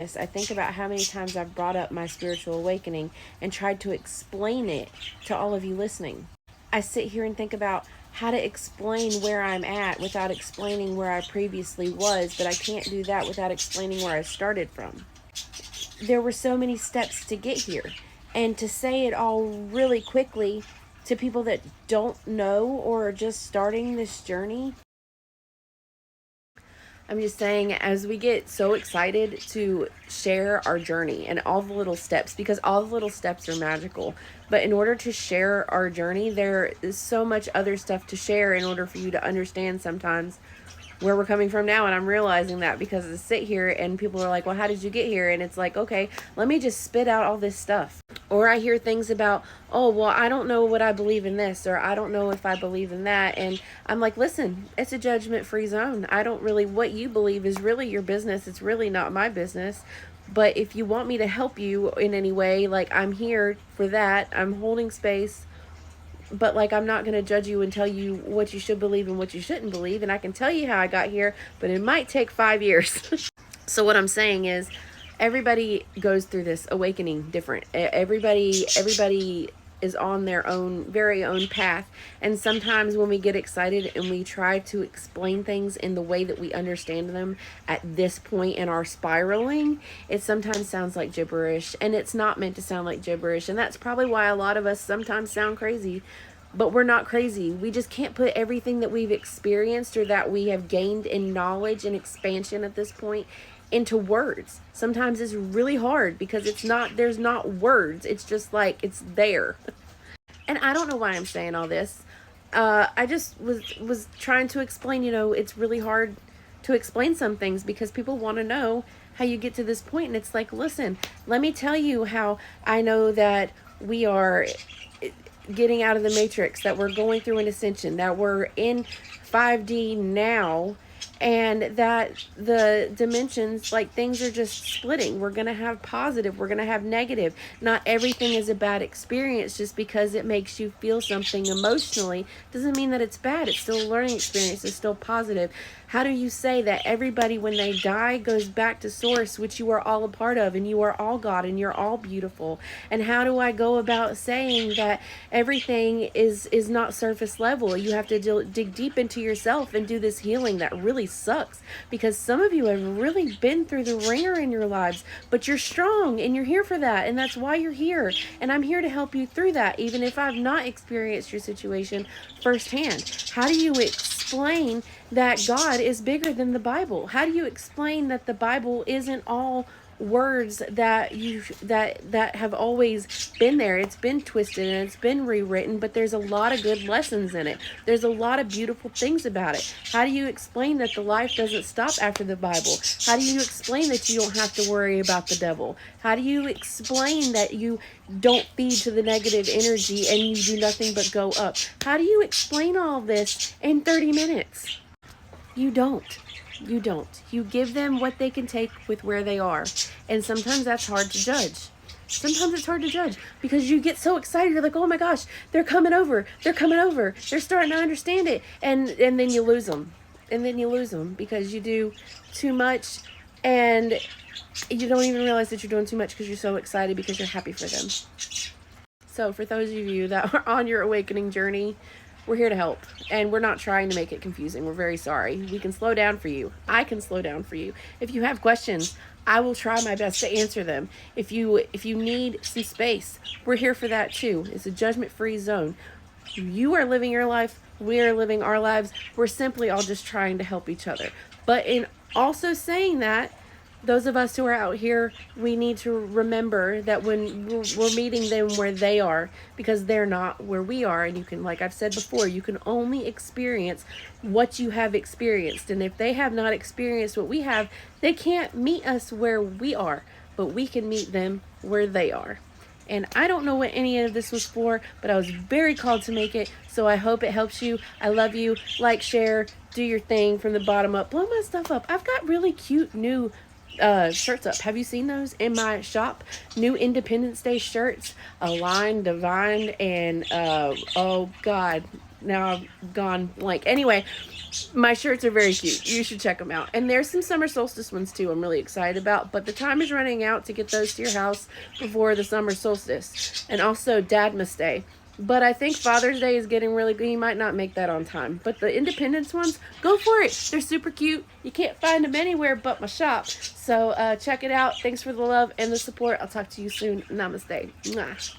I think about how many times I've brought up my spiritual awakening and tried to explain it to all of you listening. I sit here and think about how to explain where I'm at without explaining where I previously was, but I can't do that without explaining where I started from. There were so many steps to get here, and to say it all really quickly to people that don't know or are just starting this journey, I'm just saying, as we get so excited to share our journey and all the little steps, because all the little steps are magical. But in order to share our journey, there is so much other stuff to share in order for you to understand sometimes where we're coming from now. And I'm realizing that because I sit here and people are like, well, how did you get here? And it's like, okay, let me just spit out all this stuff. Or I hear things about, oh, well, I don't know what I believe in this, or I don't know if I believe in that. And I'm like, listen, it's a judgment-free zone. I don't really, what you believe is really your business. It's really not my business. But if you want me to help you in any way, like, I'm here for that. I'm holding space. But like, I'm not going to judge you and tell you what you should believe and what you shouldn't believe. And I can tell you how I got here, but it might take 5 years. So what I'm saying is, everybody goes through this awakening different. Everybody is on their own very own path. And sometimes when we get excited and we try to explain things in the way that we understand them at this point in our spiraling, it sometimes sounds like gibberish, and it's not meant to sound like gibberish. And that's probably why a lot of us sometimes sound crazy. But we're not crazy. We just can't put everything that we've experienced or that we have gained in knowledge and expansion at this point into words. Sometimes it's really hard because there's not words. It's just like, it's there. And I don't know why I'm saying all this. I just was trying to explain, it's really hard to explain some things because people want to know how you get to this point. And it's like, listen, let me tell you how I know that we are getting out of the matrix, that we're going through an ascension, that we're in 5D now, and that the dimensions, like, things are just splitting. We're going to have positive, we're going to have negative. Not everything is a bad experience. Just because it makes you feel something emotionally doesn't mean that it's bad. It's still a learning experience. It's still positive. How do you say that everybody, when they die, goes back to source, which you are all a part of, and you are all God, and you're all beautiful? And how do I go about saying that everything is not surface level? You have to dig deep into yourself and do this healing that really sucks, because some of you have really been through the ringer in your lives, but you're strong and you're here for that, and that's why you're here. And I'm here to help you through that, even if I've not experienced your situation firsthand. How do you explain that God is bigger than the Bible? How do you explain that the Bible isn't all words that have always been there? It's been twisted and it's been rewritten, but there's a lot of good lessons in it. There's a lot of beautiful things about it. How do you explain that the life doesn't stop after the Bible? How do you explain that you don't have to worry about the devil? How do you explain that you don't feed to the negative energy and you do nothing but go up? How do you explain all this in 30 minutes? You don't. You give them what they can take with where they are. And sometimes that's hard to judge. Sometimes it's hard to judge because you get so excited. You're like, oh my gosh, they're coming over. They're coming over. They're starting to understand it. And then you lose them. And then you lose them because you do too much, and you don't even realize that you're doing too much because you're so excited because you're happy for them. So for those of you that are on your awakening journey, we're here to help, and we're not trying to make it confusing. We're very sorry. We can slow down for you. I can slow down for you. If you have questions, I will try my best to answer them. If you need some space, we're here for that too. It's a judgment-free zone. You are living your life. We are living our lives. We're simply all just trying to help each other. But in also saying that, those of us who are out here, we need to remember that when we're meeting them where they are, because they're not where we are. And you can, like I've said before, you can only experience what you have experienced. And if they have not experienced what we have, they can't meet us where we are, but we can meet them where they are. And I don't know what any of this was for, but I was very called to make it. So I hope it helps you. I love you. Like, share, do your thing from the bottom up. Blow my stuff up. I've got really cute new shirts up. Have you seen those in my shop? New Independence Day shirts, Align, Divine, and oh god, now I've gone blank. Anyway, My shirts are very cute. You should check them out. And there's some summer solstice ones too I'm really excited about. But the time is running out to get those to your house before the summer solstice. And also Dadmas Day. But I think Father's Day is getting really good. You might not make that on time. But the Independence ones, go for it. They're super cute. You can't find them anywhere but my shop. So check it out. Thanks for the love and the support. I'll talk to you soon. Namaste. Mwah.